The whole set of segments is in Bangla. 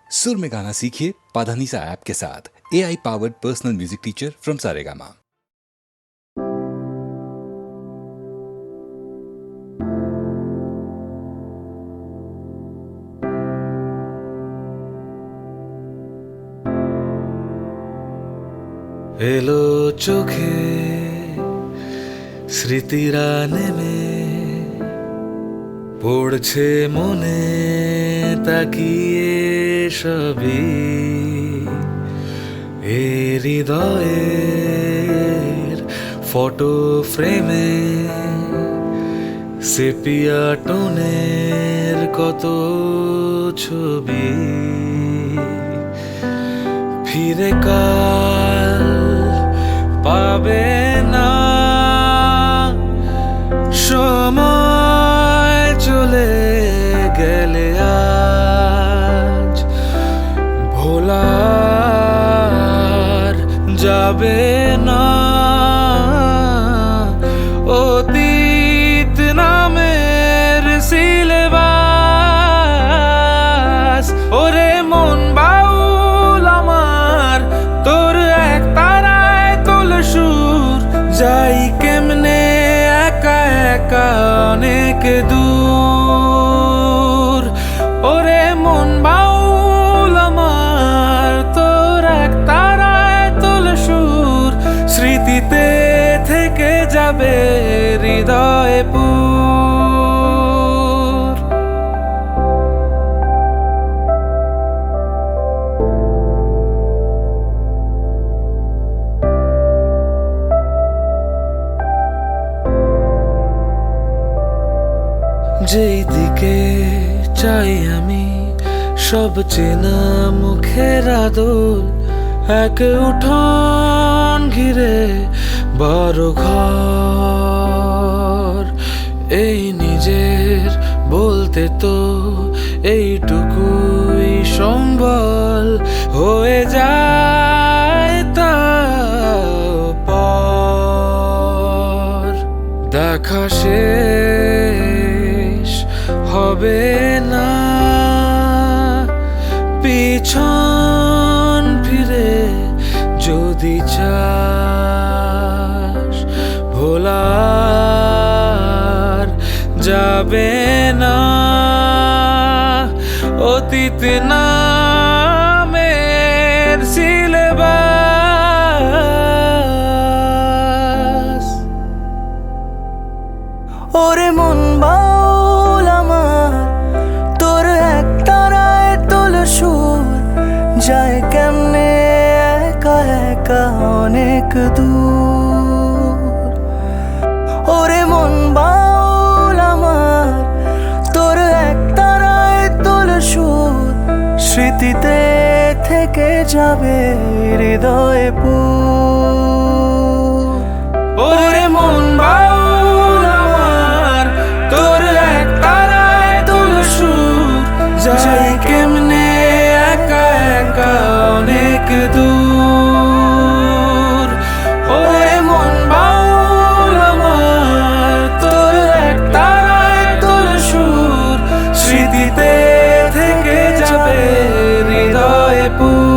सुर में गाना सीखिए पाधानीसा ऐप के साथ। AI powered personal music teacher from Saregama. এলো চোখে স্মৃতিরা নেমে পড়ছে মনে তাকিয়ে সবই এ হৃদয়ের ফটো ফ্রেমে সেপিয়া টোনের কত ছবি ফিরে কাল পাবে না সময় চলে গেলে আজ ভোলার যাবে না অতীত নামের সিলেবাস ওরে মন বাউল আমার তোর এক তারায় তোল সুর যাই কেমনে একা একা অনেক দূর ওরে মন বাউল আমার তোর এক তারায় তোল সুর স্মৃতিতে থেকে যাবে হৃদয়ে পুর যেই দিকে চাই আমি সব চেনা মুখের আদল এক উঠোন ঘিরে বড় ঘর এই নিজের বলতে তো এইটুকুই সম্বল হয়ে যায় তারপর দেখা শেষ হবে না পিছন ফিরে যদি চাস ভোলার যাবে না অতীত নামের সিলেবাস ওরে মন বাউল আমার তোর এক তারায় তোল সুর যায় কেমনে একা একা অনেক দূর ওরে মন বাউল আমার তোর এক তারায় তোল সুর স্মৃতিতে থেকে যাবে হৃদয়ে পুর ওরে মন বাউল আমার তোর এক তারায় তোল সুর যাই কেমনে একা একা অনেক দূর ওরে মন বাউল আমার তোর এক তারায় তোল সুর স্মৃতিতে থেকে যাবে হৃদয়ে পুর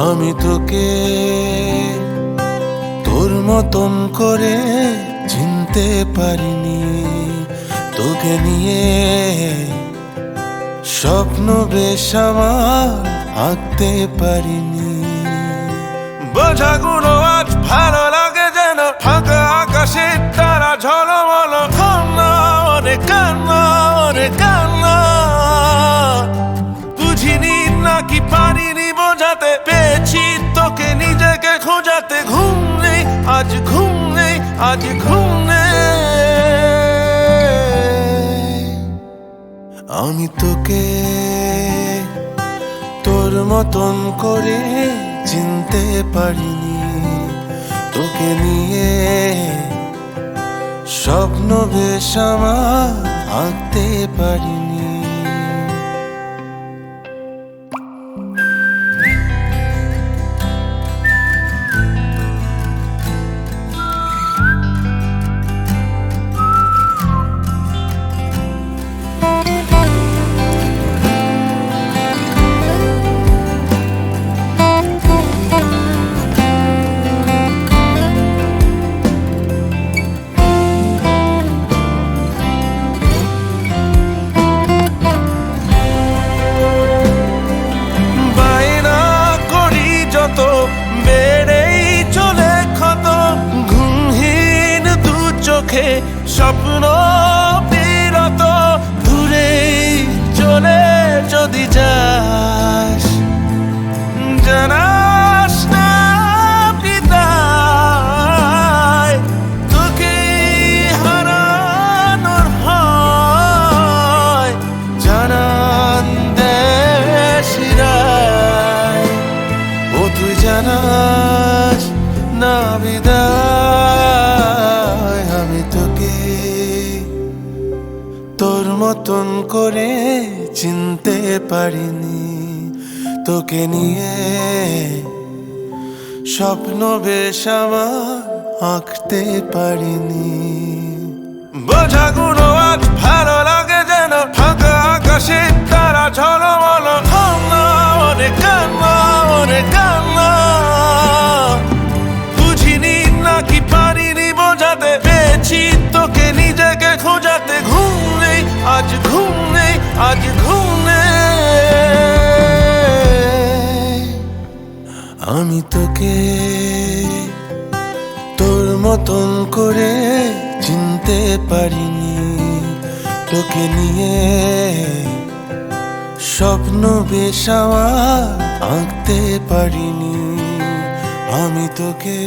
আমি তোকে তোর মতন করে চিনতে পারিনি, তোকে নিয়ে স্বপ্ন বেশ আমার আঁকতে পারিনি। বোঝাগুলো আজ ভালো লাগে যেন ফাঁকা আকাশে তারা ঝলমল, কান্না অনেক কান্না অনেক কান্না, বুঝিনি নাকি পারিনি বোঝাতে, পেয়েছি তোকে নিজেকে খোঁজাতে। ঘুম নেই আজ ঘুম নেই আজ ঘুম নেই, আমি তোকে তোর মতন করে চিনতে পারিনি, তোকে নিয়ে স্বপ্ন বেশ আমার আঁকতে পারিনি। স্বপ্ন বিরত দূরে চলে যদি যাস, জানাস না পিতায় তোকে হারানোর ভয়, জানান দেশিরায় ও তুই জানাস না বিদায়। আমি তোকে তোর মতন করে চিনতে পারিনি, তোকে নিয়ে স্বপ্ন বেশ আমার আঁকতে পারিনি। বোঝাগুলো আজ ভালো লাগে যেন ফাঁকা আকাশে তারা ঝলমল, কান্না অনেক কান্না অনেক কান্না, বুঝিনি নাকি পারিনি বোঝাতে, পেয়েছি তোকে নিজেকে খোঁজাতে। ঘুম নেই আজ ঘুম নেই আজ ঘুম নেই, আমি তোকে তোর মতন করে চিনতে পারিনি, তোকে নিয়ে স্বপ্ন বেশ আমার আঁকতে পারিনি। আমি তোকে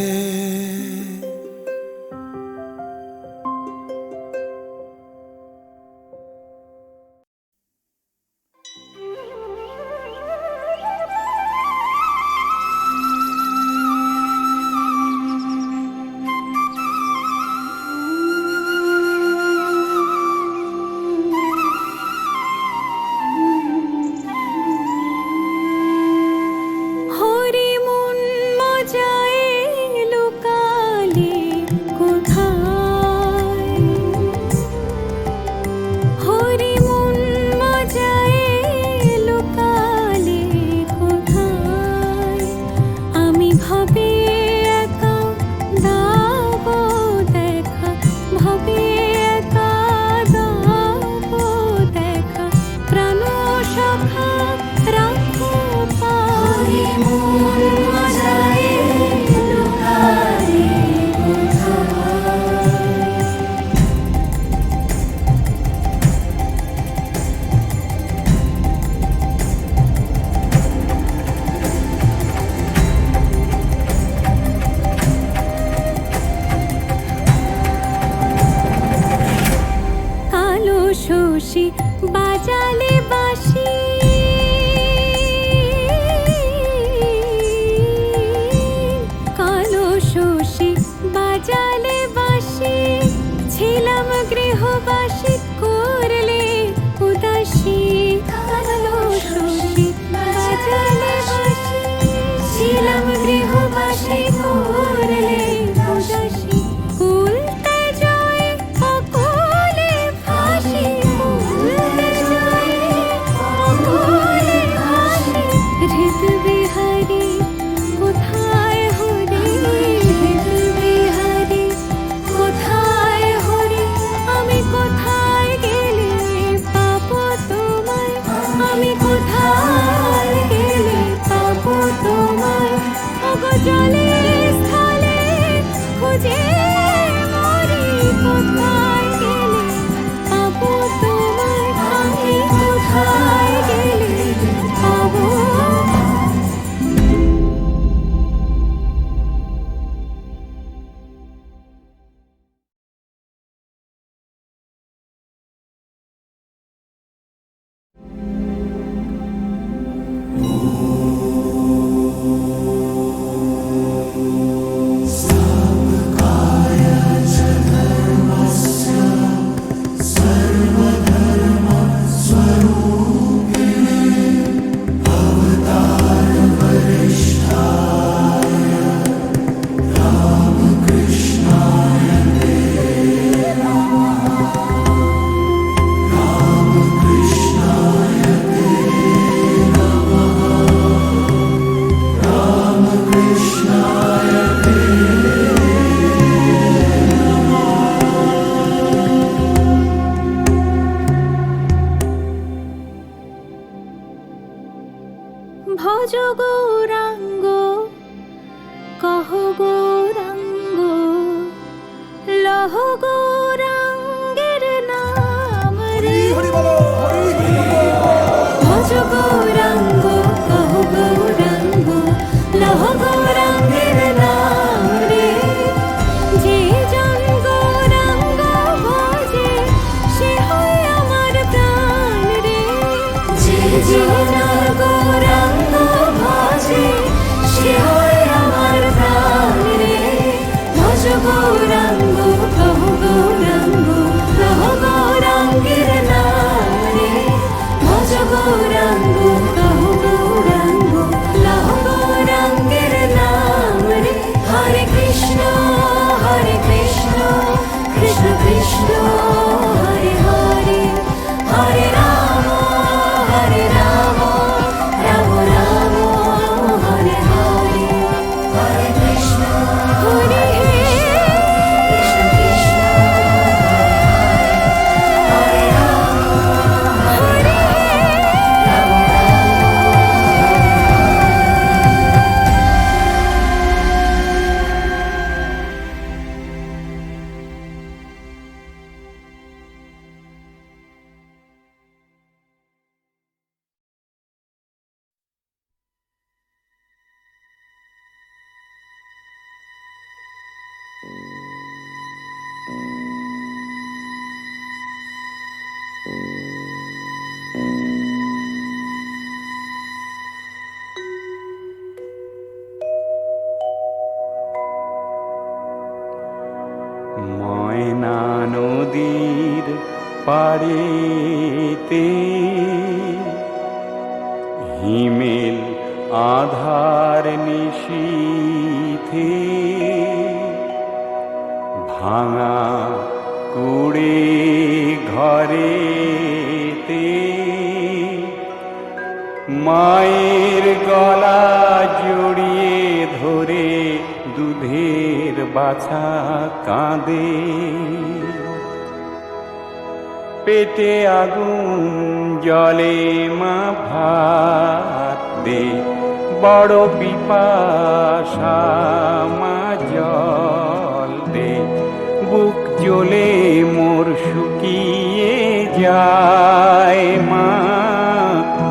হরি মন মজা এলো ভজ গৌরাঙ্গ কহ গৌরাঙ্গ লহ গৌরাঙ্গের নাম রে ভজ গৌরাঙ্গ কহ গৌরাঙ্গ লহ গৌরাঙ্গের নাম রে যে জন গৌরাঙ্গ ভজে সে হয় আমার প্রাণ রে যে জন গৌরাঙ্গ ভজে সে হয় আমার প্রাণ রে ভজ গৌরাঙ্গ কহ গৌরাঙ্গ লহ গৌরাঙ্গের নাম রে ভজ গৌরাঙ্গ কহ গৌরাঙ্গ লহ গৌরাঙ্গের নাম রে হরে কৃষ্ণ কৃষ্ণ কৃষ্ণ হরে হরে হরে রাম রাম রাম হরে হরে হরে কৃষ্ণ হরে কৃষ্ণ কৃষ্ণ হরে রাম হরে রাম ময়না নদীর পাড়েতে হিমেল আধার নিশীথে ভাঙা কুড়ে ঘরেতে মায়ের গলা জড়িয়ে ধরে দুধের বাছা কাঁদে পেটে আগুন জলে মা ভাত দে বড় পিপাসা মা জল দে বুক জ্বলে মোর শুকিয়ে যায় মা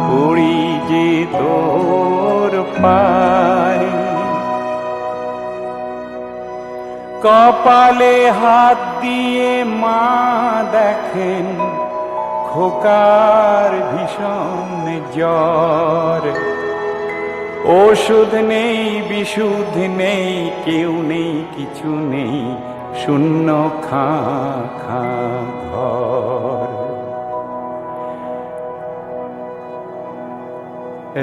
পড়ি যে তোর পায় কপালে হাত দিয়ে মা দেখেন খোকার ভীষণ জ্বর ওষুধ নেই বিশুদ্ধ নেই কেউ নেই কিছু নেই শূন্য খা খা ঘর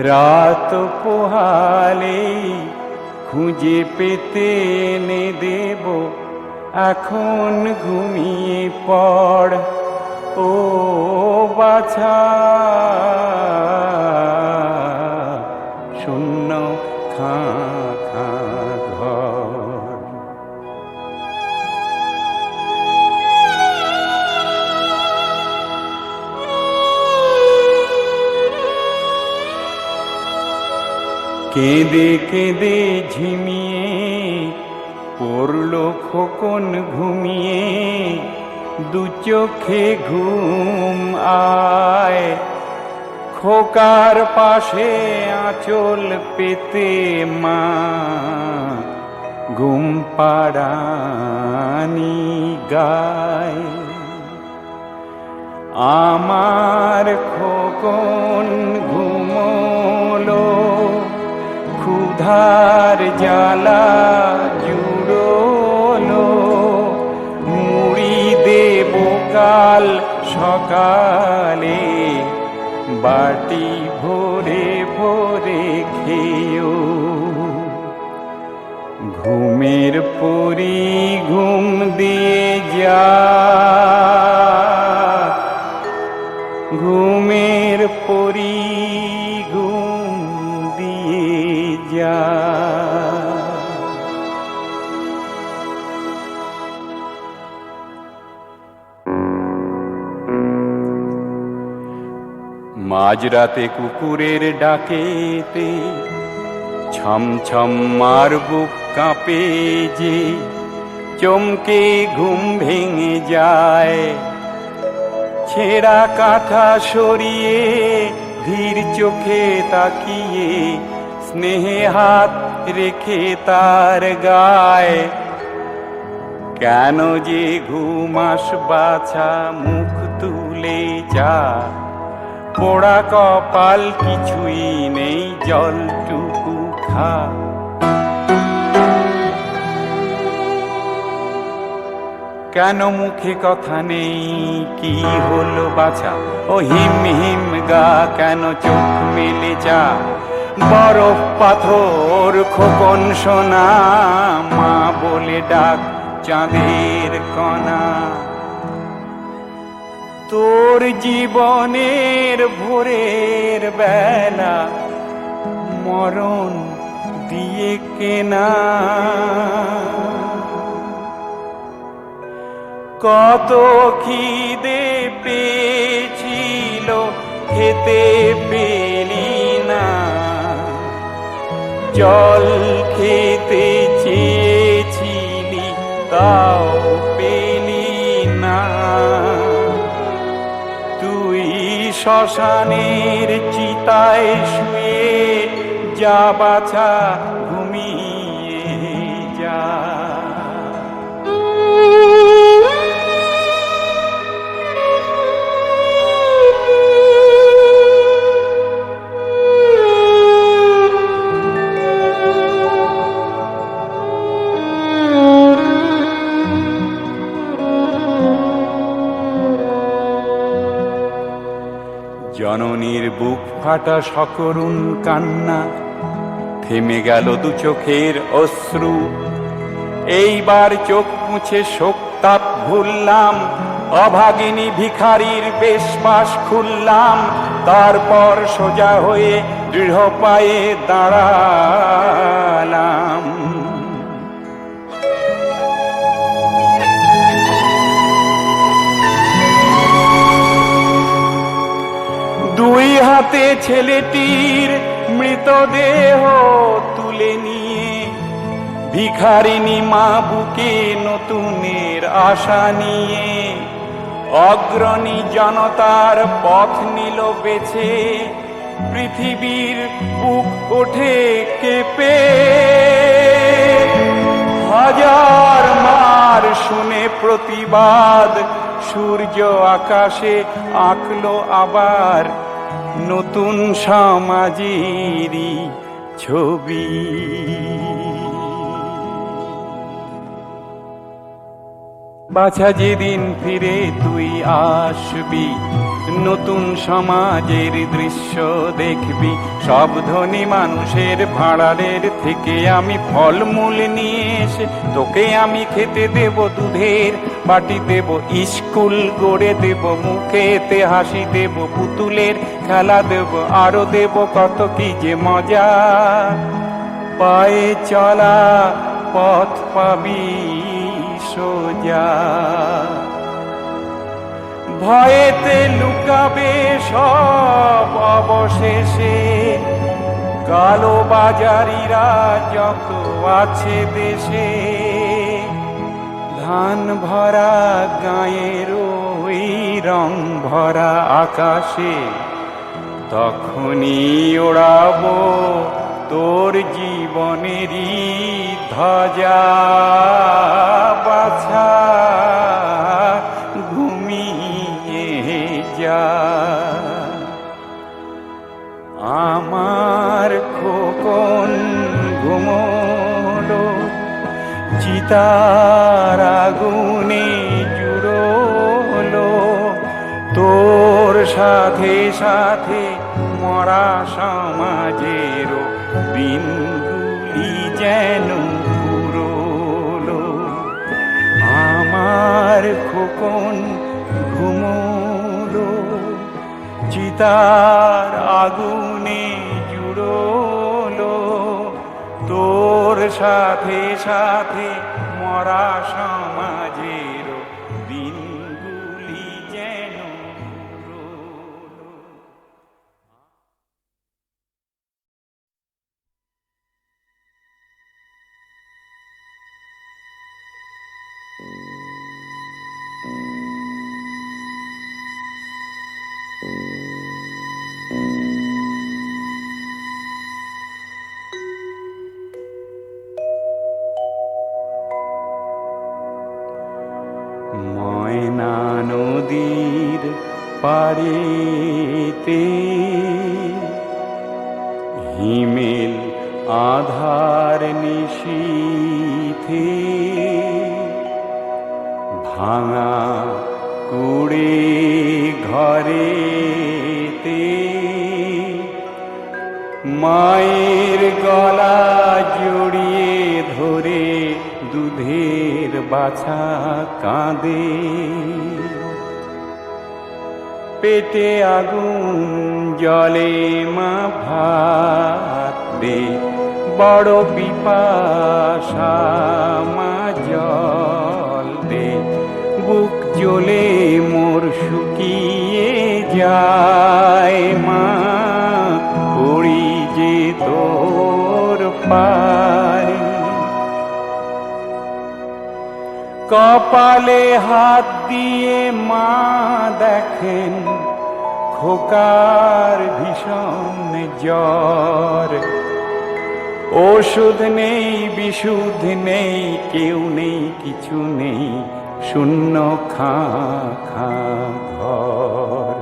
রাত পোহালেই খুঁজে পেতে এনে দেব এখন ঘুমিয়ে পড় ও বাছা শূন্য খা খা ঘর কেঁদে কেঁদে ঝিমিয়ে পড়ল খোকন ঘুমিয়ে দু চোখে ঘুম আয় খোকার পাশে আঁচল পেতে মা ঘুম পাড়ানি গায় আমার খোকন ঘুমোলো ক্ষুধার জ্বালা জুড়োলো মুড়ি দেব কাল সকালে বাটি ভরে ভরে খেয়েও ঘুমের পরি ঘুম দিয়ে যা ঘুমের পরি ঘুম দিয়ে যা মা আজ রাতে কুকুরের ডাকেতে ছম ছম মার বুক কাঁপে যে, চমকে ঘুম ভেঙে যায়। ছেঁড়া কাঁথা সরিয়ে ধীর চোখে তাকিয়ে স্নেহে হাত রেখে তার গায়। কেন যে ঘুমাস বাছা মুখ তুলে যা, পোড়া কপাল কিছুই নেই জলটুকু খা। কেন মুখে কথা নেই কি হলো বাছা, ও হিম হিম গা কেন চোখ মেলে যা। বরফ পাথর খোকন সোনা, মা বলে ডাক চাঁদের কণা। তোর জীবনের ভোরের বেলা মরণ দিয়ে কেনা। কত খিদে পেয়েছিল খেতে পেলি না, জল খেতে চেয়েছিলি তাও পেলি না। তুই শ্মশানের চিতায় শুয়ে যা বাছা ঘুমিয়ে যা। জননীর বুক ফাটা সকরুণ কান্না, থেমে গেল দু চোখের অশ্রু। এইবার চোখ মুছে শোকতাপ ভুললাম, অভাগিনী ভিখারির বেশবাস খুললাম। তারপর সোজা হয়ে দৃঢ় পায়ে দাঁড়ালাম। দুই হাতে ছেলেটির মৃতদেহ তুলে নিয়ে ভিখারিনী মা বুকে নতুনের আশা নিয়ে অগ্রণী জনতার পথ নিল বেছে। পৃথিবীর বুক ওঠে কেঁপে, হাজার মার শুনে প্রতিবাদ। সূর্য আকাশে আঁকলো আবার নতুন সমাজেরই ছবি। বাছা যেদিন ফিরে তুই আসবি, নতুন সমাজের দৃশ্য দেখবি। সব ধনী মানুষের ভাঁড়ারের থেকে আমি ফলমূল নিয়ে এসে তোকে আমি খেতে দেব। দুধের বাটি দেব, স্কুল গড়ে দেব, মুখেতে হাসি দেব, পুতুলের খেলা দেব, আরো দেব কত কি যে মজা। পায়ে চলা পথ পাবি সোজা, ভয়েতে লুকাবে সব অবশেষে। কালো বাজারিরা যত আছে দেশে, ধান ভরা গায়ের ওই রং ভরা আকাশে। তখনই ওড়াবো তোর জীবনেরই ধ্বজা। বাছা ঘুমিয়ে যা, আমার খোকন ঘুমোলো, চিতার আগুনে জুড়োলো। তোর সাথে সাথে মরা সমাজেরও দিনগুলি যেন পুরোলো। আমার খোকন ঘুমোলো, চিতার আগুনে জুড়োলো। তোর সাথে সাথে মরা সমাজেরও দিনগুলি যেন পুরোলো। পাড়েতে হিমেল আধার নিশীথে ভাঙা কুড়ে ঘরেতে মায়ের গলা জড়িয়ে ধরে দুধের বাছা কাঁদে পেটে আগুন জলে মা ভাত দে বড় পিপাসা মা জল দে বুক জ্বলে মোর শুকিয়ে যায় মা পড়ি যে তোর পায় কপালে হাত দিয়ে মা দেখেন খোকার ভীষণ জ্বর ওষুধ নেই বিশুদ্ধ নেই কেউ নেই কিছু নেই শূন্য খা খা ঘর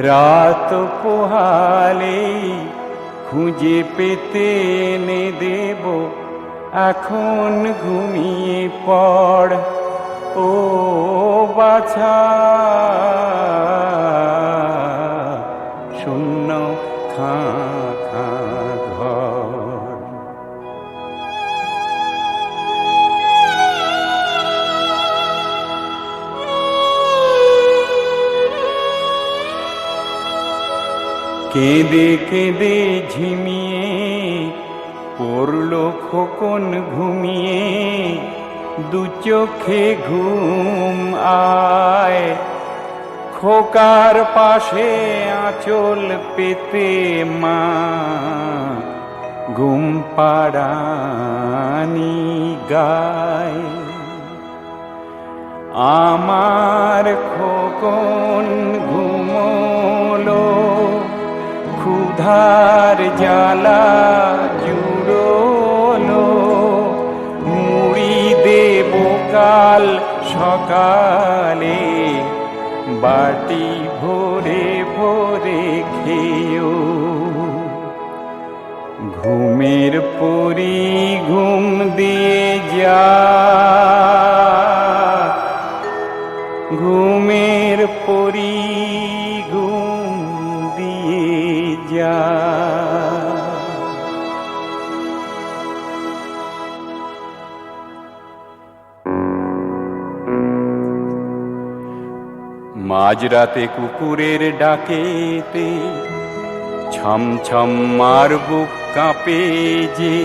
রাত পোহালেই খুঁজে পেতে এনে দেব এখন ঘুমিয়ে পড় ও বাছা শূন্য খা খা ঘর কেঁদে কেঁদে ঝিমিয়ে পড়ল খোকন ঘুমিয়ে দু চোখে ঘুম আয় খোকার পাশে আঁচল পেতে মা ঘুম পাড়ানি গায় আমার খোকন ঘুমোলো ক্ষুধার জ্বালা জুড়োলো মুড়ি দেব কাল সকালে বাটি ভরে ভরে খেয়েও ঘুমের পরি ঘুম দিয়ে যা ঘুমের পরি ঘুম দিয়ে যা মাঝরাতে কুকুরের ডাকেতে ছম ছম মার বুক কাঁপে যে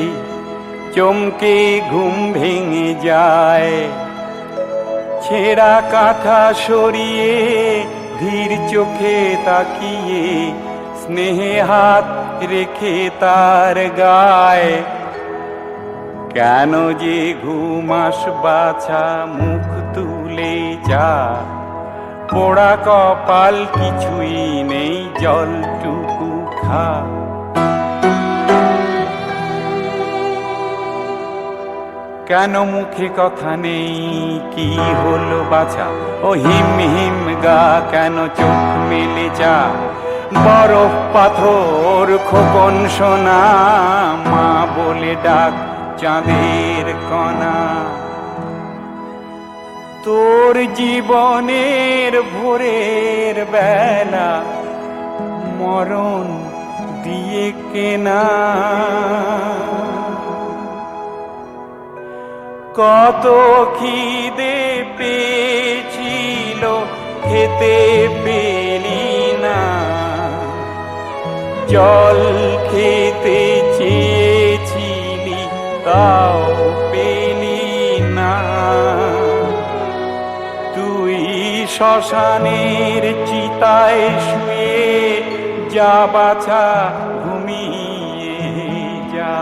চমকে ঘুম ভেঙে যায় ছেঁড়া কাঁথা সরিয়ে ধীর চোখে তাকিয়ে স্নেহে হাত রেখে তার গায় কেন যে ঘুমাস বাছা মুখ তুলে যা পোড়া কপাল কিছুই নেই জলটুকু খা কেন মুখে কথা নেই কি হলো বাছা ও হিম হিম গা কেন চোখ মেলে যা বরফ পাথর খোকন সোনা মা বলে ডাক চাঁদের কণা তোর জীবনের ভোরের বেলা মরণ দিয়ে কেনা কত খিদে পেয়েছিল খেতে পেলি না জল খেতে চেয়েছিলি তাও পেলি না তুই শ্মশানের চিতায় শুয়ে যা বাছা ঘুমিয়ে যা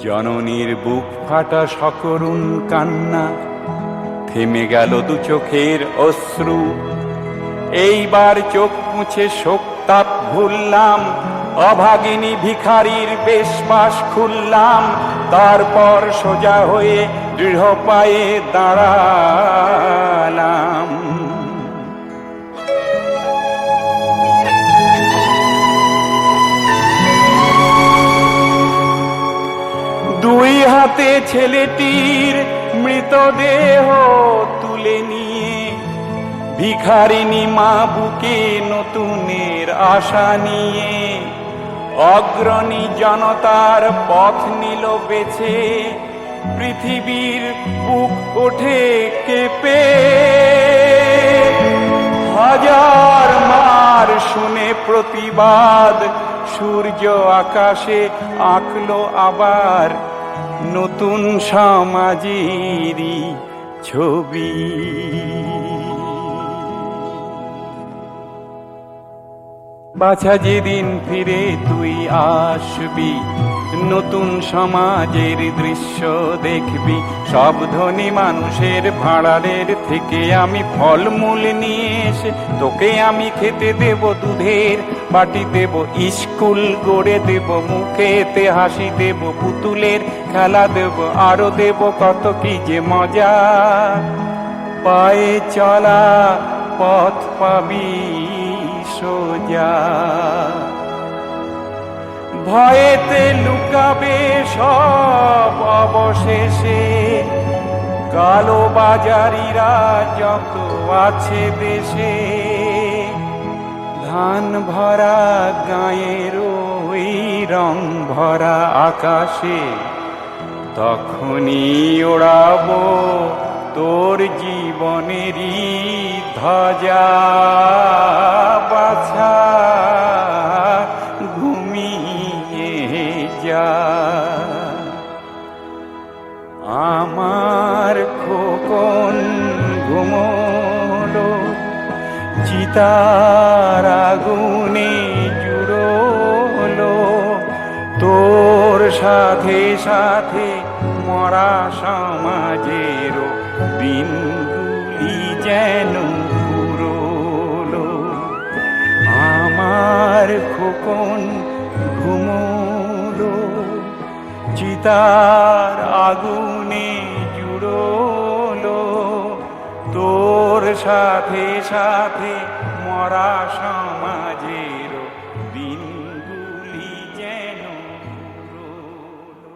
জননীর বুক ফাটা সকরুণ কান্না, থেমে গেল দু চোখের অশ্রু। এইবার চোখ মুছে শোকতাপ ভুললাম, অভাগিনী ভিখারির বেশবাস খুললাম। তারপর সোজা হয়ে দৃঢ় পায়ে দাঁড়ালাম। দুই হাতে ছেলেটির মৃতদেহ তুলে নিয়ে ভিখারিনী মা বুকে নতুনের আশা নিয়ে অগ্রণী জনতার পথ নিল বেছে। পৃথিবীর বুক ওঠে কেঁপে, হাজার মার শুনে প্রতিবাদ। সূর্য আকাশে আঁকলো আবার নতুন সমাজেরই ছবি। বাছা যেদিন ফিরে তুই আসবি, নতুন সমাজের দৃশ্য দেখবি। সব ধনী মানুষের ভাঁড়ারের থেকে আমি ফলমূল নিয়ে এসে তোকে আমি খেতে দেব। দুধের বাটি দেব, স্কুল গড়ে দেব, মুখেতে হাসি দেব, পুতুলের খেলা দেব, আরো দেব কত কি যে মজা। পায়ে চলা পথ পাবি সোজা, ভয়েতে লুকাবে সব অবশেষে। কালো বাজারিরা যত আছে দেশে, ধান ভরা গায়ের ওই রং ভরা আকাশে। তখনই ওড়াবো তোর জীবনেরই ধ্বজা। বাছা ঘুমিয়ে যা, আমার খোকন ঘুমোলো, চিতার আগুনে জুড়োলো। তোর সাথে সাথে মরা সমাজেরও দিনগুলি যেন ফুরোলো। আমার খোকন ঘুমোলো, চিতার আগুনে জুড়োলো। তোর সাথে সাথে মরা সমাজের দিনগুলি যেন ফুরোলো।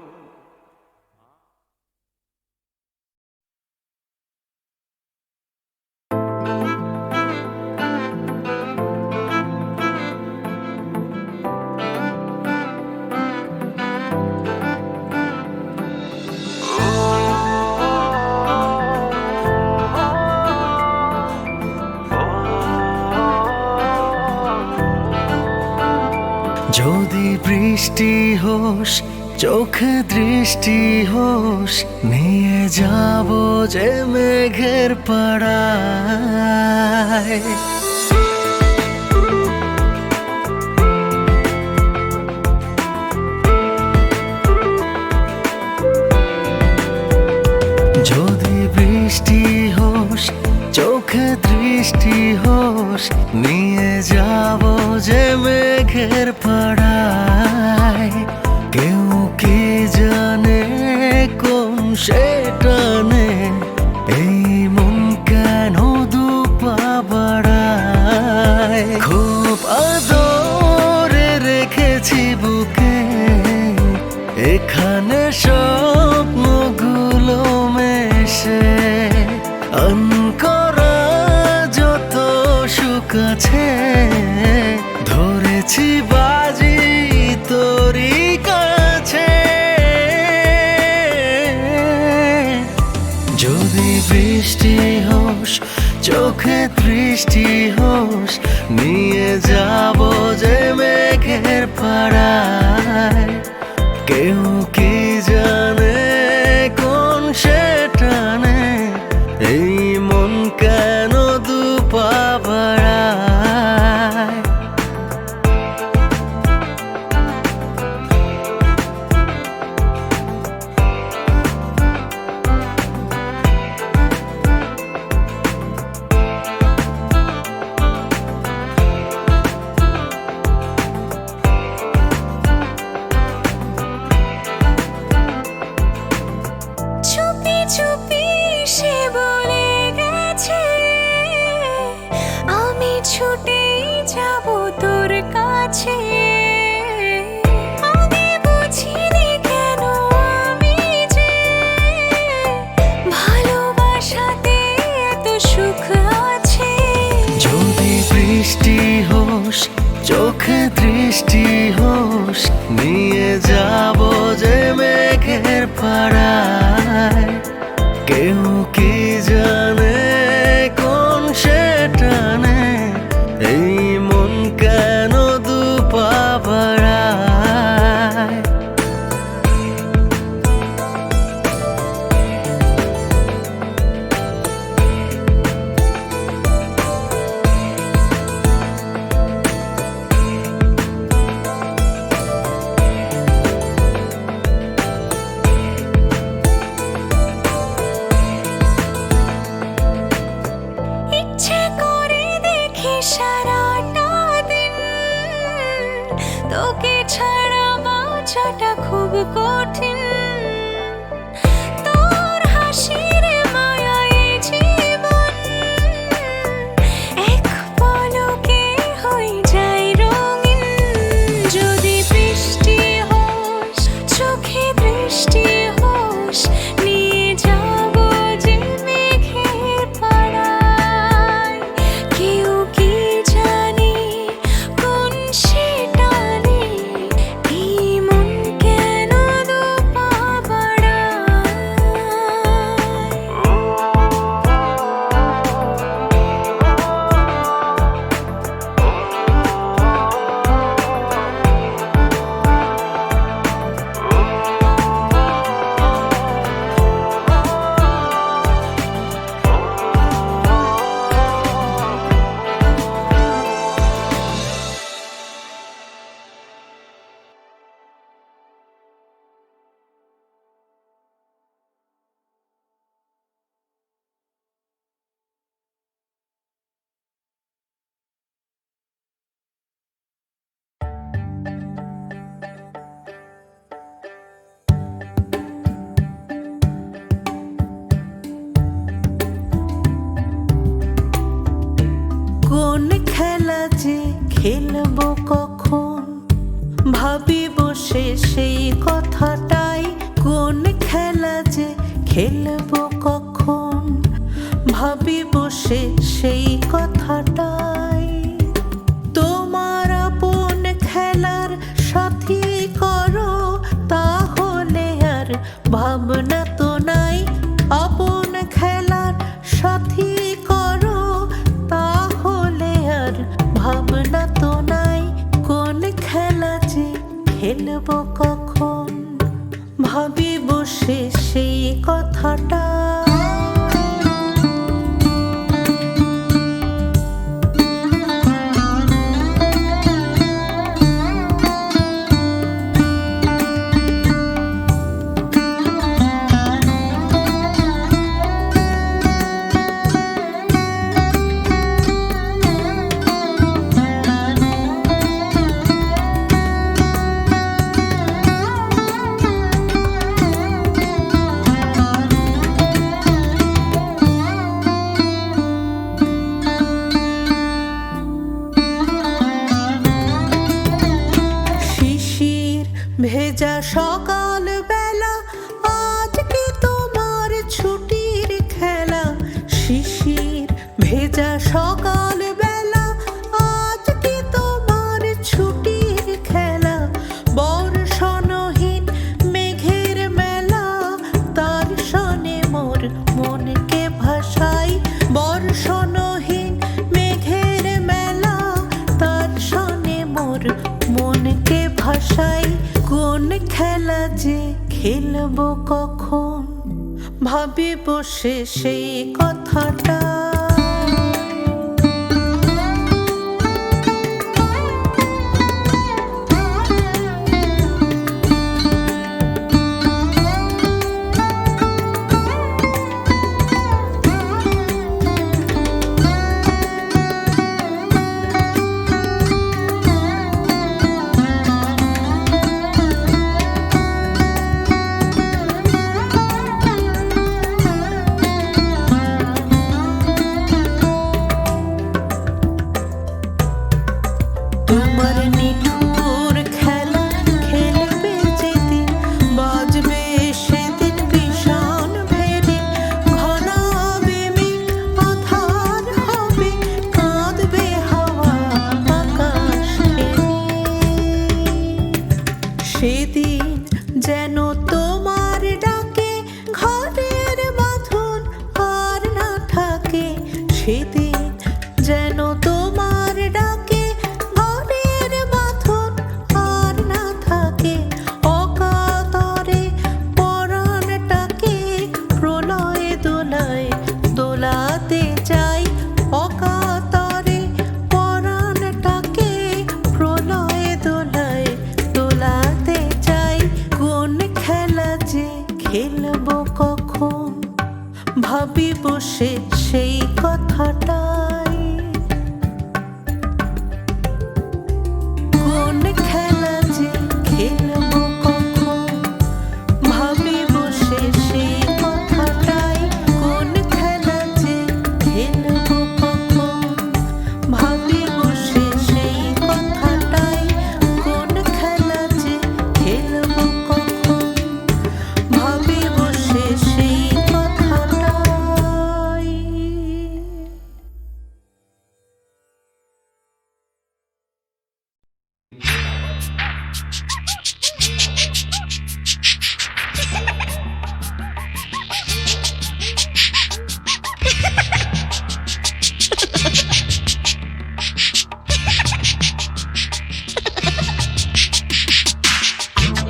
যদি বৃষ্টি হোস, চোখে দৃষ্টি হোস, নিয়ে যাব যে মেঘের পাড়ায়। যদি বৃষ্টি হোস, চোখে দৃষ্টি হোস, নিয়ে যাব যে মেঘের পাড়ায়। কেউ কি জানে কোন সে টানে, এই মন কেন দুপা বাড়ায়। খুব আদরে রেখেছি বুকে এখানে স্বপ্নগুলো মেশে। আনকরা যত সুখ আছে, ধরেছি বাজি তোরই কাছে। যদি বৃষ্টি হোস, চোখে দৃষ্টি হোস, নিয়ে যাব যে মেঘের পাড়ায়। কেউ কি জানে কোন সে টানে, এই মন কেন দুপা বাড়ায়। বৃষ্টি হোস নিয়ে যাব যে মেঘের পাড়ায়। কেউ কি জানে কোন সে টানে এই মন কেন দুপা বাড়ায়। ইচ্ছে করে দেখি সারাটা দিন তোকে ছাড়া বাঁচাটা খুব কঠিন। তোর হাসির মায়ায় জীবন এক পলকে হয়ে যায় রঙিন। যদি বৃষ্টি হোস চোখে দৃষ্টি হোস নিয়ে যাব যে মেঘের পাড়ায়। কেউ কি জানে কোন সে টানে এই মন কেন দুপা বাড়ায়। কোন খেলা যে খেলবো কখন ভাবি বসে সেই কথাটাই। কোন খেলা যে খেলবো কখন ভাবি বসে সেই কথাটাই। তোমার আপন খেলার সাথী করো তাহলে আর ভাবনা তো নাই। আপন খেলার সাথী করো তাহলে আর ভাবনা তো নাই। কোন খেলা যে খেলবো কখন ভাবি বসে সেই কথাটা। ভেজা সকাল বেলা আজ কি তোমার ছুটির খেলা। শিশির ভেজা সকাল বেলা আজ কি তোমার ছুটির খেলা। বর্ষণহীন মেঘের মেলা তার সনে মোর মনকে ভাসাই। বর্ষণহীন মেঘের মেলা তার সনে মোর মনকে ভাসাই। কোন খেলা যে খেলবো কখন ভাবি বসে সেই কথাটা। খেলবো কখন, ভাবি বসে সেই কথাটাই। কোন খেলা যে খেলবো কখন, ভাবি বসে সেই কথাটাই। কোন খেলা যে খেলবো কখন, ভাবি বসে সেই কথাটাই। কোন খেলা যে খেলবো কখন, ভাবি বসে সেই কথাটাই।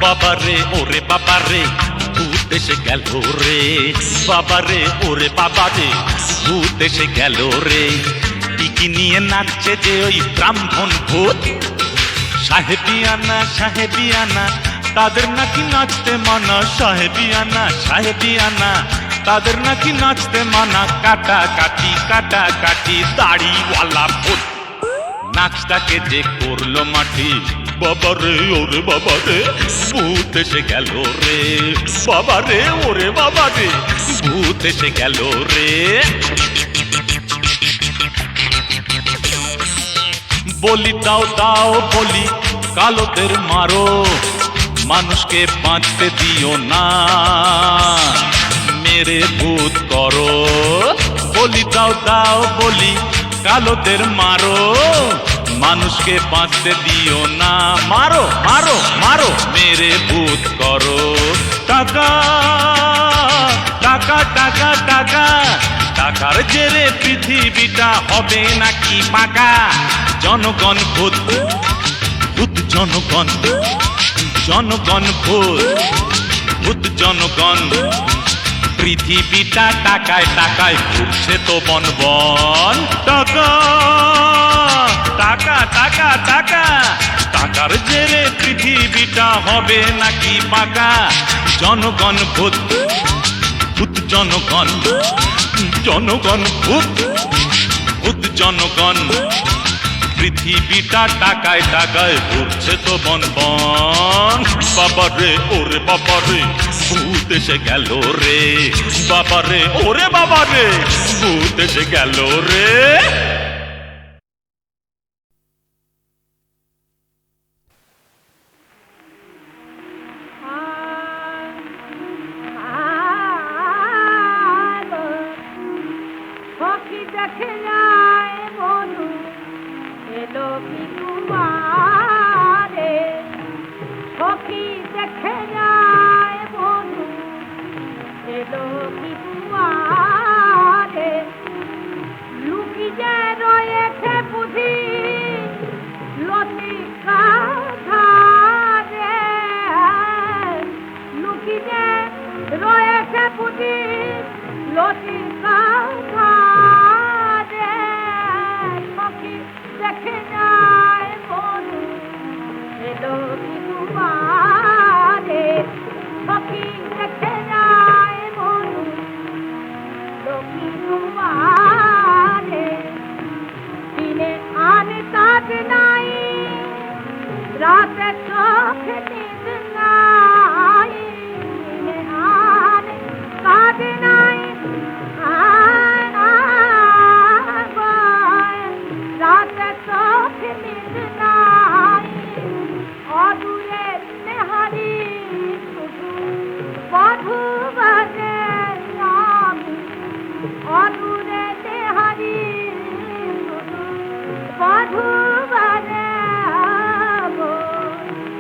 বাবারে ওরে বাবারে ভূত এসে গেল রে, বাবারে ওরে বাবারে ভূত এসে গেল রে। টিকি নিয়ে নাচছে যে ওই ব্রাহ্মণ ভূত, সাহেবিয়ানা সাহেবিয়ানা তাদের নাকি নাচতে মানা। সাহেবিয়ানা সাহেবিয়ানা তাদের নাকি নাচতে মানা। কাটা কাটি কাটা কাটি দাড়িওয়ালা ভূত নাচটাকে যে করলো মাটি। বাবারে ওরে বাবারে ভূত এসে গেল রে, বাবারে ওরে বাবারে ভূত এসে গেল রে। বলি দাও দাও বলি কালোদের মারো, মানুষকে বাঁচতে দিও না, মেরে ভূত করো। বলি দাও দাও বলি কালোদের মারো, মানুষকে বাঁচতে দিও না, মারো মারো মারো মেরে ভূত করো। টাকা টাকা টাকা টাকা টাকার জেরে পৃথিবীটা হবে নাকি পাকা। জনগণ ভূত ভূত জনগণ, জনগণ ভূত ভূত জনগণ। পৃথিবীটা টাকায় টাকায় ঘুরছে তো বন বন। টাকা টাকা টাকা টাকা টাকার জেরে পৃথিবীটা হবে নাকি পাকা। জনগণ ভূত ভূত জনগণ, জনগণ ভূত ভূত জনগণ। পৃথিবীটা টাকায় টাকায় ঘুরছে তো বন বন। বাবারে ওরে বাবারে ভূত এসে গেল রে, বাবারে ওরে বাবারে ভূত এসে গেল রে। সখী দেখে যায় বধু এলো কি কুমারে। সখী দেখে যায় বধু এলো কি কুমারে। লুকি যে রয়েছে বুঝি লতিকা ধারে। লুকি যে রয়েছে বুঝি লতিকা ধারে। সখী দেখে যায় বধু এলো কি কুমারে। সখী দেখে যায় বধু এলো কি কুমারে। দিনে আনে কাজ নাই, রাতে চোখে নিদ নাই। দিনে আনে কাজ নাই, রাতে চোখে নিদ নাই। অদূরে নেহারি শুধু বধূ বাজে আমি। অদূরে নেহারি শুধু বধূ বাজে।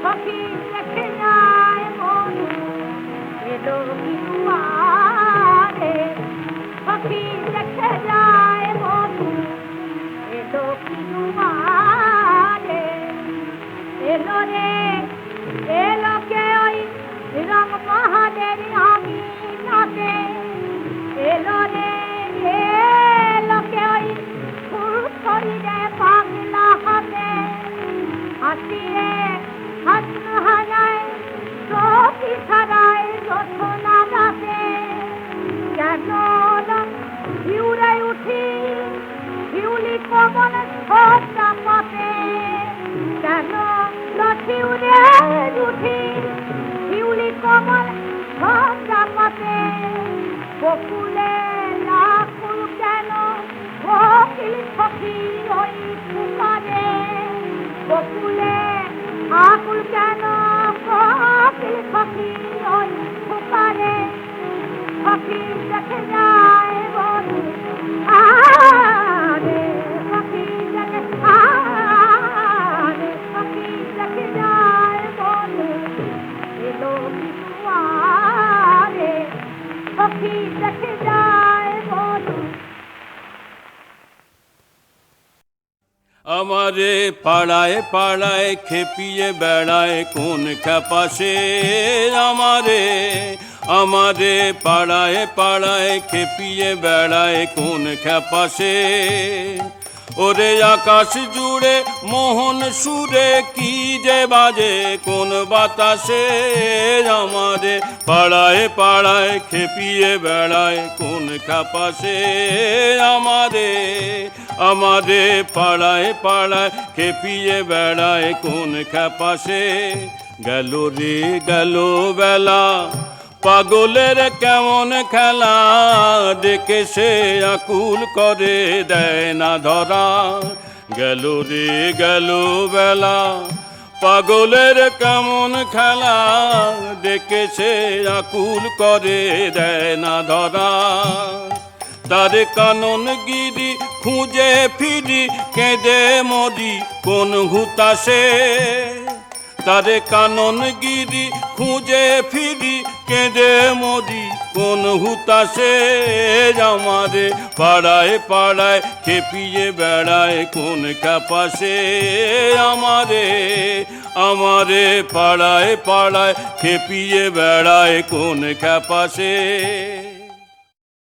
সখী দেখে যায় বধূ এলো কি কুমারে। সখী দেখে যায় বধূ এলো কি কুমারে। এলো রে এলো কে ওই রং মহাদের আমি নাতে। এলো রে এলো কে ওই ফুল শরীরে পাগলা হাতে। হাসিয়ে হাসন হাজায় সখী ছাড়ায় রথনা উঠি শিউলি কমল ছোটা পাতে কেন লছি উড়ে উঠি শিউলি কমল ছোটা পাতে বকুলে লাকুল কেন কোকিল সখী ওই পুকারে বকুলে আকুল কেন কোকিল সখী ওই পুকারে সখী দেখে যায় বলে আরে সখী দেখে আরে সখী দেখে যায় বলে এলো বিশুয়ারে সখী দেখে যায় বলে আমারে পাড়ায় পাড়ায় খেপিয়ে বেড়ায় কোন খ্যাপাশে আমারে পাড়ায় পাড়ায় খেপিয়ে বেড়ায় কোন খ্যাপাশে ওরে আকাশ জুড়ে মোহন সুরে কি যে বাজে কোন বাতাসে আমারে পাড়ায় পাড়ায় খেপিয়ে বেড়ায় কোন খ্যাপাশে আমারে পাড়ায় পাড়ায় খেপিয়ে বেড়ায় কোন খ্যাপাশে গেল রে গেল বেলা পাগলের কেমন খেলা দেখে সে আকুল করে দেয় না ধরা গেল রে গেল বেলা পাগলের কেমন খেলা দেখে সে আকুল করে দেয় না ধরা তার কানন গিরি খুঁজে ফিরি কেঁদে মরি কোন হুতাশে তার কানন গিরি খুঁজে ফিরি কেঁদে মরি কোন হুতাশে আমারে পাড়ায় পাড়ায় খেপিয়ে বেড়ায় কোন খ্যাপাশে আমারে পাড়ায় পাড়ায় খেপিয়ে বেড়ায় কোন খ্যাপাশে